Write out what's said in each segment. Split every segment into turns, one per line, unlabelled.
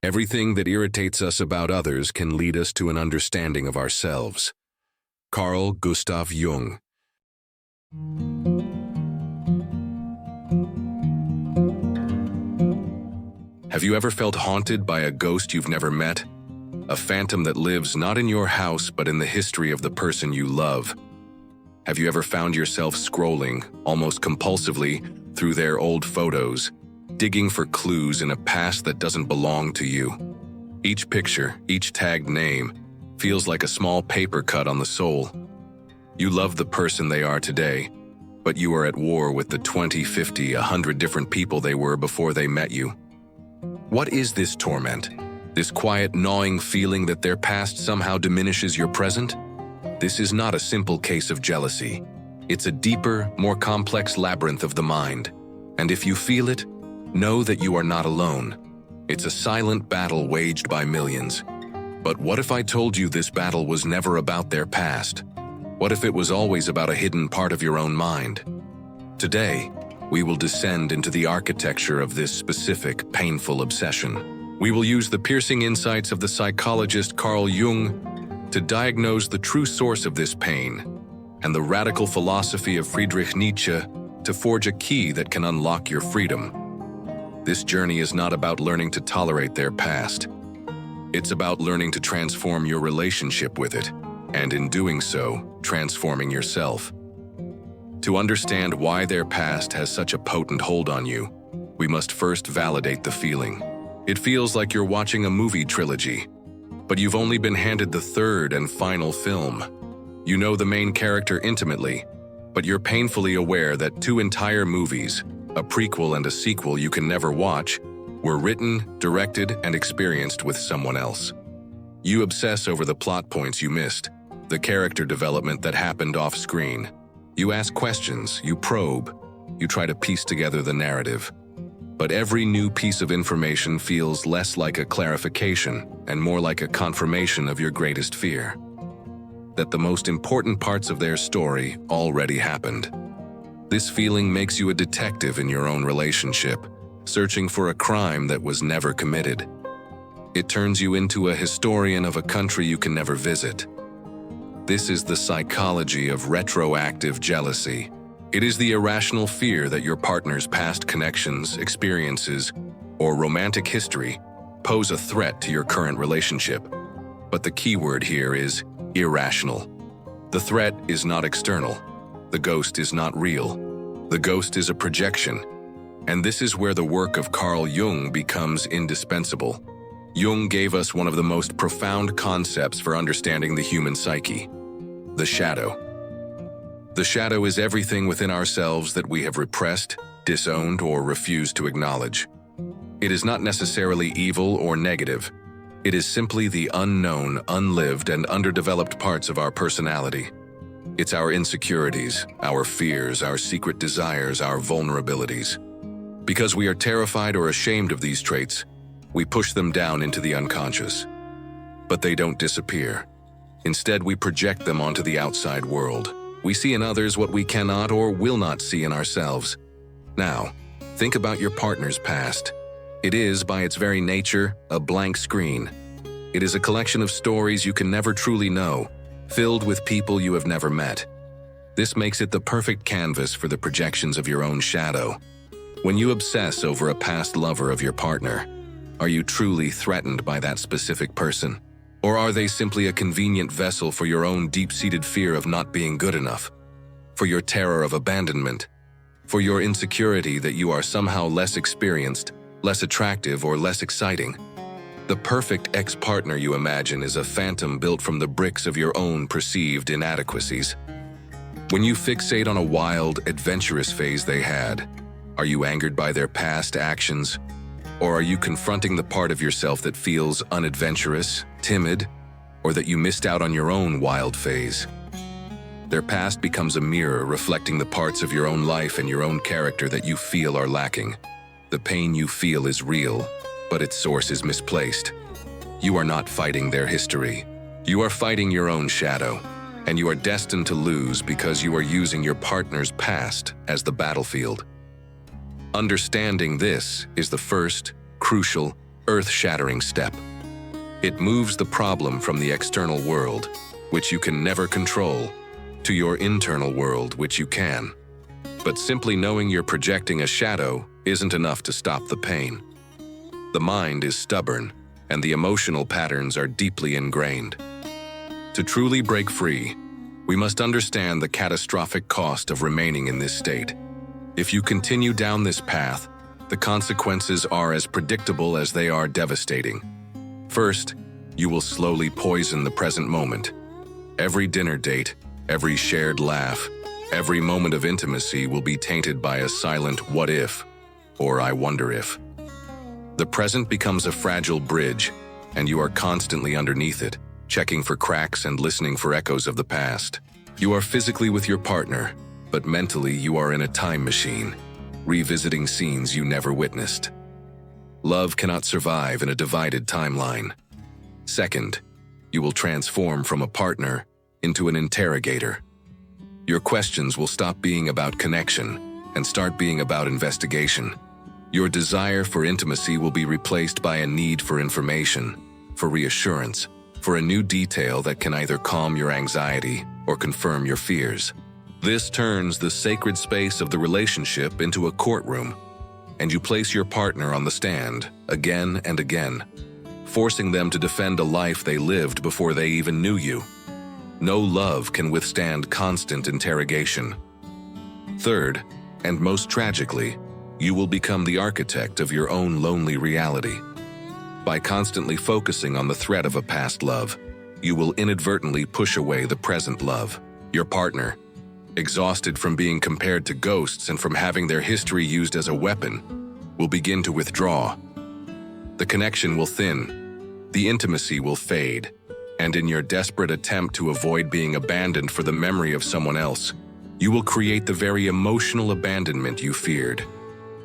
Everything that irritates us about others can lead us to an understanding of ourselves. Carl Gustav Jung. Have you ever felt haunted by a ghost you've never met? A phantom that lives not in your house but in the history of the person you love. Have you ever found yourself scrolling, almost compulsively, through their old photos, digging for clues in a past that doesn't belong to you? Each picture, each tagged name, feels like a small paper cut on the soul. You love the person they are today, but you are at war with the 20, 50, 100 different people they were before they met you. What is this torment? This quiet, gnawing feeling that their past somehow diminishes your present? This is not a simple case of jealousy. It's a deeper, more complex labyrinth of the mind. And if you feel it, know that you are not alone. It's a silent battle waged by millions. But what if I told you this battle was never about their past? What if it was always about a hidden part of your own mind? Today, we will descend into the architecture of this specific, painful obsession. We will use the piercing insights of the psychologist Carl Jung to diagnose the true source of this pain, and the radical philosophy of Friedrich Nietzsche to forge a key that can unlock your freedom. This journey is not about learning to tolerate their past. It's about learning to transform your relationship with it, and in doing so, transforming yourself. To understand why their past has such a potent hold on you, we must first validate the feeling. It feels like you're watching a movie trilogy, but you've only been handed the third and final film. You know the main character intimately, but you're painfully aware that two entire movies, a prequel and a sequel you can never watch, were written, directed, and experienced with someone else. You obsess over the plot points you missed, the character development that happened off-screen. You ask questions, you probe, you try to piece together the narrative. But every new piece of information feels less like a clarification and more like a confirmation of your greatest fear. That the most important parts of their story already happened. This feeling makes you a detective in your own relationship, searching for a crime that was never committed. It turns you into a historian of a country you can never visit. This is the psychology of retroactive jealousy. It is the irrational fear that your partner's past connections, experiences, or romantic history pose a threat to your current relationship. But the key word here is irrational. The threat is not external. The ghost is not real. The ghost is a projection. And this is where the work of Carl Jung becomes indispensable. Jung gave us one of the most profound concepts for understanding the human psyche: the shadow. The shadow is everything within ourselves that we have repressed, disowned, or refused to acknowledge. It is not necessarily evil or negative. It is simply the unknown, unlived, and underdeveloped parts of our personality. It's our insecurities, our fears, our secret desires, our vulnerabilities. Because we are terrified or ashamed of these traits, we push them down into the unconscious. But they don't disappear. Instead, we project them onto the outside world. We see in others what we cannot or will not see in ourselves. Now, think about your partner's past. It is, by its very nature, a blank screen. It is a collection of stories you can never truly know, filled with people you have never met. This makes it the perfect canvas for the projections of your own shadow. When you obsess over a past lover of your partner, are you truly threatened by that specific person? Or are they simply a convenient vessel for your own deep-seated fear of not being good enough? For your terror of abandonment? For your insecurity that you are somehow less experienced, less attractive, or less exciting? The perfect ex-partner you imagine is a phantom built from the bricks of your own perceived inadequacies. When you fixate on a wild, adventurous phase they had, are you angered by their past actions? Or are you confronting the part of yourself that feels unadventurous, timid, or that you missed out on your own wild phase? Their past becomes a mirror reflecting the parts of your own life and your own character that you feel are lacking. The pain you feel is real, but its source is misplaced. You are not fighting their history. You are fighting your own shadow, and you are destined to lose because you are using your partner's past as the battlefield. Understanding this is the first, crucial, earth-shattering step. It moves the problem from the external world, which you can never control, to your internal world, which you can. But simply knowing you're projecting a shadow isn't enough to stop the pain. The mind is stubborn, and the emotional patterns are deeply ingrained. To truly break free, we must understand the catastrophic cost of remaining in this state. If you continue down this path, the consequences are as predictable as they are devastating. First, you will slowly poison the present moment. Every dinner date, every shared laugh, every moment of intimacy will be tainted by a silent "what if" or "I wonder if." The present becomes a fragile bridge, and you are constantly underneath it, checking for cracks and listening for echoes of the past. You are physically with your partner, but mentally you are in a time machine, revisiting scenes you never witnessed. Love cannot survive in a divided timeline. Second, you will transform from a partner into an interrogator. Your questions will stop being about connection and start being about investigation. Your desire for intimacy will be replaced by a need for information, for reassurance, for a new detail that can either calm your anxiety or confirm your fears. This turns the sacred space of the relationship into a courtroom, and you place your partner on the stand again and again, forcing them to defend a life they lived before they even knew you. No love can withstand constant interrogation. Third, and most tragically, you will become the architect of your own lonely reality. By constantly focusing on the threat of a past love, you will inadvertently push away the present love. Your partner, exhausted from being compared to ghosts and from having their history used as a weapon, will begin to withdraw. The connection will thin, the intimacy will fade, and in your desperate attempt to avoid being abandoned for the memory of someone else, you will create the very emotional abandonment you feared.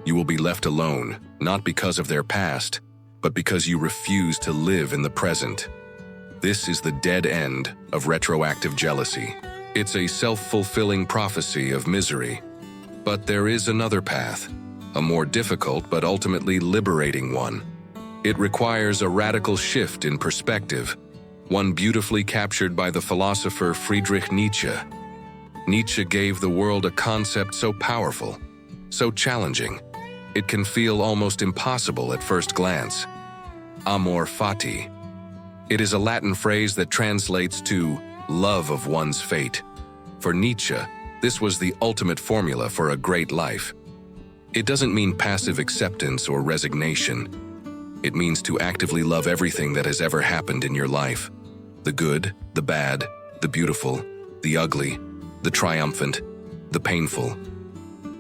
You will be left alone, not because of their past, but because you refuse to live in the present. This is the dead end of retroactive jealousy. It's a self-fulfilling prophecy of misery. But there is another path, a more difficult but ultimately liberating one. It requires a radical shift in perspective, one beautifully captured by the philosopher Friedrich Nietzsche. Nietzsche gave the world a concept so powerful, so challenging, it can feel almost impossible at first glance. Amor Fati. It is a Latin phrase that translates to love of one's fate. For Nietzsche, this was the ultimate formula for a great life. It doesn't mean passive acceptance or resignation. It means to actively love everything that has ever happened in your life. The good, the bad, the beautiful, the ugly, the triumphant, the painful.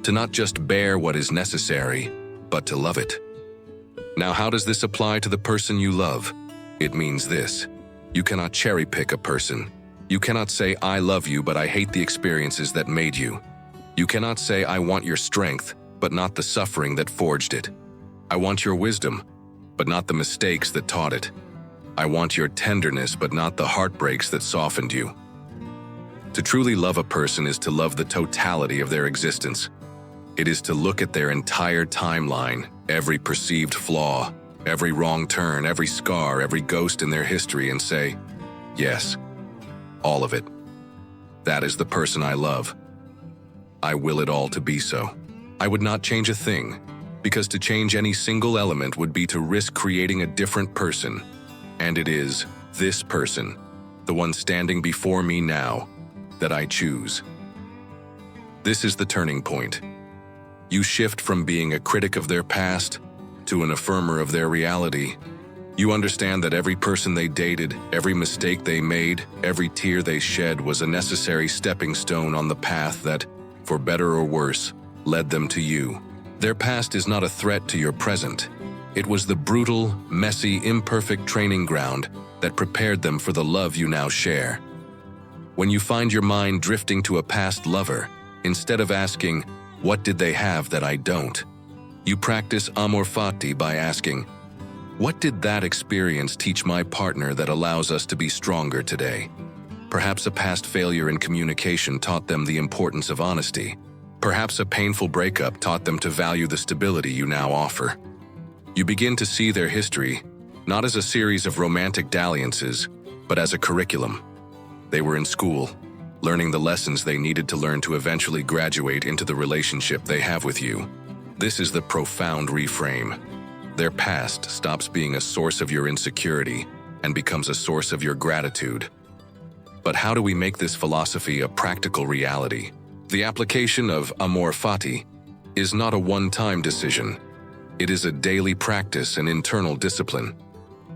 To not just bear what is necessary, but to love it. Now, how does this apply to the person you love? It means this: you cannot cherry-pick a person. You cannot say, "I love you, but I hate the experiences that made you." You cannot say, "I want your strength, but not the suffering that forged it." "I want your wisdom, but not the mistakes that taught it." "I want your tenderness, but not the heartbreaks that softened you." To truly love a person is to love the totality of their existence. It is to look at their entire timeline, every perceived flaw, every wrong turn, every scar, every ghost in their history, and say, "Yes, all of it. That is the person I love. I will it all to be so." I would not change a thing, because to change any single element would be to risk creating a different person. And it is this person, the one standing before me now, that I choose. This is the turning point. You shift from being a critic of their past to an affirmer of their reality. You understand that every person they dated, every mistake they made, every tear they shed was a necessary stepping stone on the path that, for better or worse, led them to you. Their past is not a threat to your present. It was the brutal, messy, imperfect training ground that prepared them for the love you now share. When you find your mind drifting to a past lover, instead of asking, "What did they have that I don't?" you practice Amor Fati by asking, "What did that experience teach my partner that allows us to be stronger today?" Perhaps a past failure in communication taught them the importance of honesty. Perhaps a painful breakup taught them to value the stability you now offer. You begin to see their history, not as a series of romantic dalliances, but as a curriculum. They were in school, learning the lessons they needed to learn to eventually graduate into the relationship they have with you. This is the profound reframe. Their past stops being a source of your insecurity and becomes a source of your gratitude. But how do we make this philosophy a practical reality? The application of Amor Fati is not a one-time decision. It is a daily practice and internal discipline.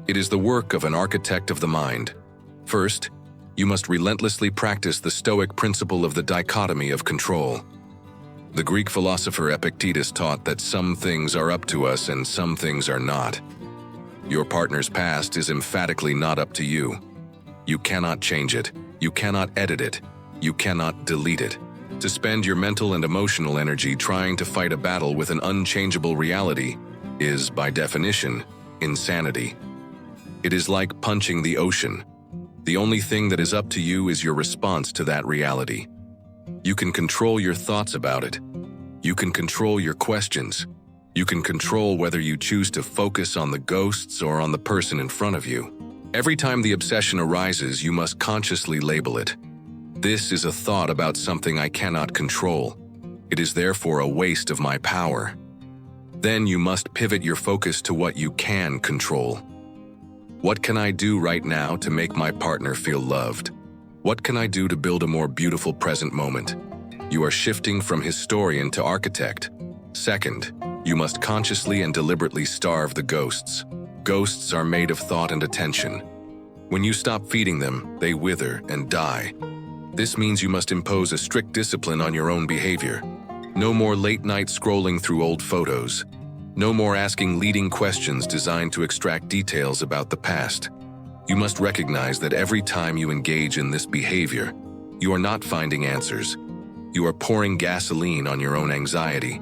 It is the work of an architect of the mind. First, you must relentlessly practice the Stoic principle of the dichotomy of control. The Greek philosopher Epictetus taught that some things are up to us and some things are not. Your partner's past is emphatically not up to you. You cannot change it. You cannot edit it. You cannot delete it. To spend your mental and emotional energy trying to fight a battle with an unchangeable reality is, by definition, insanity. It is like punching the ocean. The only thing that is up to you is your response to that reality. You can control your thoughts about it. You can control your questions. You can control whether you choose to focus on the ghosts or on the person in front of you. Every time the obsession arises, you must consciously label it. This is a thought about something I cannot control. It is therefore a waste of my power. Then you must pivot your focus to what you can control. What can I do right now to make my partner feel loved? What can I do to build a more beautiful present moment? You are shifting from historian to architect. Second, you must consciously and deliberately starve the ghosts. Ghosts are made of thought and attention. When you stop feeding them, they wither and die. This means you must impose a strict discipline on your own behavior. No more late-night scrolling through old photos. No more asking leading questions designed to extract details about the past. You must recognize that every time you engage in this behavior, you are not finding answers. You are pouring gasoline on your own anxiety.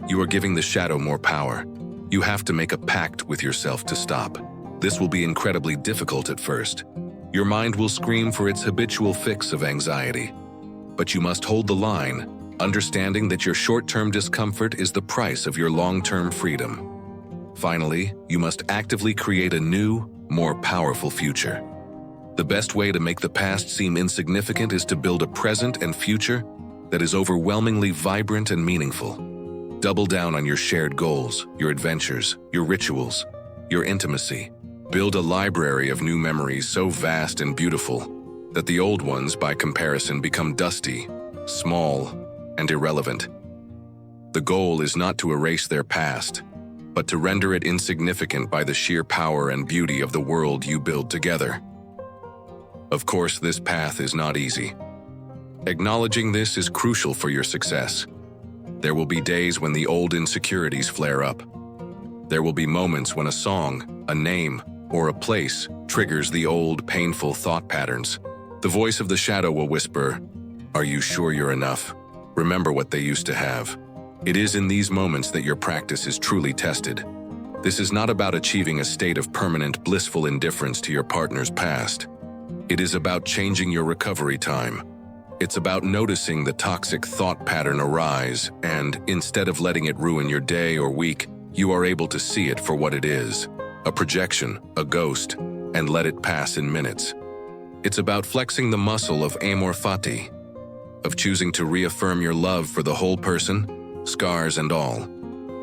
You are giving the shadow more power. You have to make a pact with yourself to stop. This will be incredibly difficult at first. Your mind will scream for its habitual fix of anxiety. But you must hold the line, understanding that your short-term discomfort is the price of your long-term freedom. Finally, you must actively create a new, more powerful future. The best way to make the past seem insignificant is to build a present and future that is overwhelmingly vibrant and meaningful. Double down on your shared goals, your adventures, your rituals, your intimacy. Build a library of new memories so vast and beautiful that the old ones, by comparison, become dusty, small, and irrelevant. The goal is not to erase their past, but to render it insignificant by the sheer power and beauty of the world you build together. Of course, this path is not easy. Acknowledging this is crucial for your success. There will be days when the old insecurities flare up. There will be moments when a song, a name, or a place triggers the old, painful thought patterns. The voice of the shadow will whisper, "Are you sure you're enough? Remember what they used to have." It is in these moments that your practice is truly tested. This is not about achieving a state of permanent, blissful indifference to your partner's past. It is about changing your recovery time. It's about noticing the toxic thought pattern arise, and instead of letting it ruin your day or week, you are able to see it for what it is, a projection, a ghost, and let it pass in minutes. It's about flexing the muscle of Amor Fati, of choosing to reaffirm your love for the whole person, scars and all.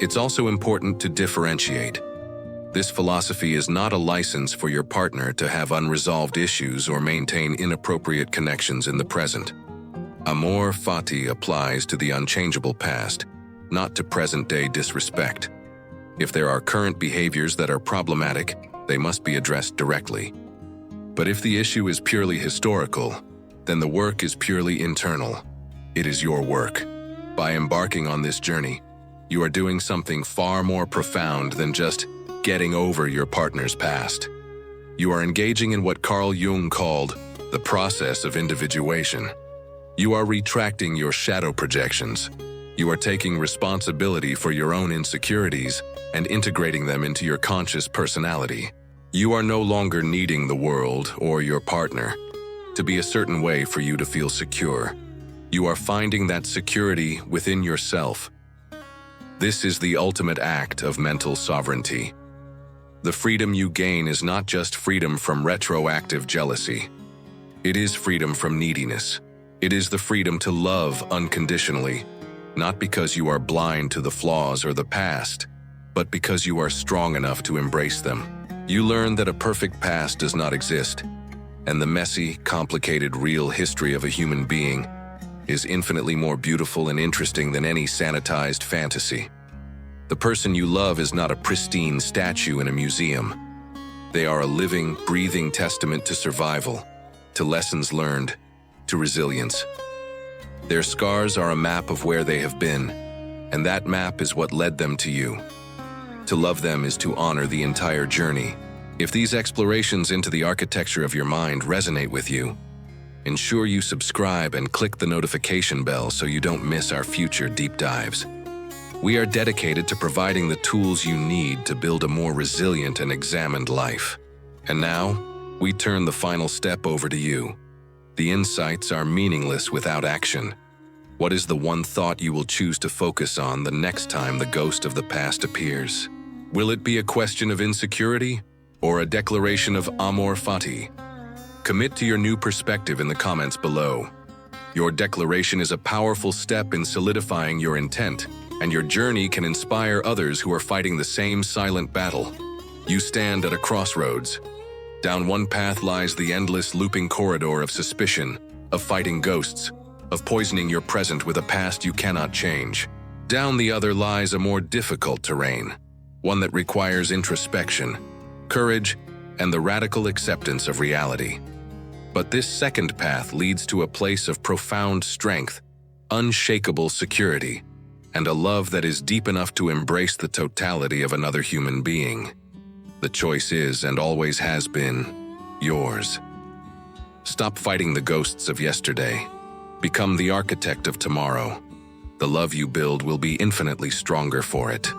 It's also important to differentiate. This philosophy is not a license for your partner to have unresolved issues or maintain inappropriate connections in the present. Amor Fati applies to the unchangeable past, not to present-day disrespect. If there are current behaviors that are problematic, they must be addressed directly. But if the issue is purely historical, then the work is purely internal. It is your work. By embarking on this journey, you are doing something far more profound than just getting over your partner's past. You are engaging in what Carl Jung called the process of individuation. You are retracting your shadow projections. You are taking responsibility for your own insecurities and integrating them into your conscious personality. You are no longer needing the world or your partner to be a certain way for you to feel secure. You are finding that security within yourself. This is the ultimate act of mental sovereignty. The freedom you gain is not just freedom from retroactive jealousy. It is freedom from neediness. It is the freedom to love unconditionally, not because you are blind to the flaws or the past, but because you are strong enough to embrace them. You learn that a perfect past does not exist, and the messy, complicated, real history of a human being is infinitely more beautiful and interesting than any sanitized fantasy. The person you love is not a pristine statue in a museum. They are a living, breathing testament to survival, to lessons learned, to resilience. Their scars are a map of where they have been, and that map is what led them to you. To love them is to honor the entire journey. If these explorations into the architecture of your mind resonate with you, ensure you subscribe and click the notification bell so you don't miss our future deep dives. We are dedicated to providing the tools you need to build a more resilient and examined life. And now, we turn the final step over to you. The insights are meaningless without action. What is the one thought you will choose to focus on the next time the ghost of the past appears? Will it be a question of insecurity or a declaration of Amor Fati? Commit to your new perspective in the comments below. Your declaration is a powerful step in solidifying your intent, and your journey can inspire others who are fighting the same silent battle. You stand at a crossroads. Down one path lies the endless looping corridor of suspicion, of fighting ghosts, of poisoning your present with a past you cannot change. Down the other lies a more difficult terrain, one that requires introspection, courage, and the radical acceptance of reality. But this second path leads to a place of profound strength, unshakable security, and a love that is deep enough to embrace the totality of another human being. The choice is, and always has been, yours. Stop fighting the ghosts of yesterday. Become the architect of tomorrow. The love you build will be infinitely stronger for it.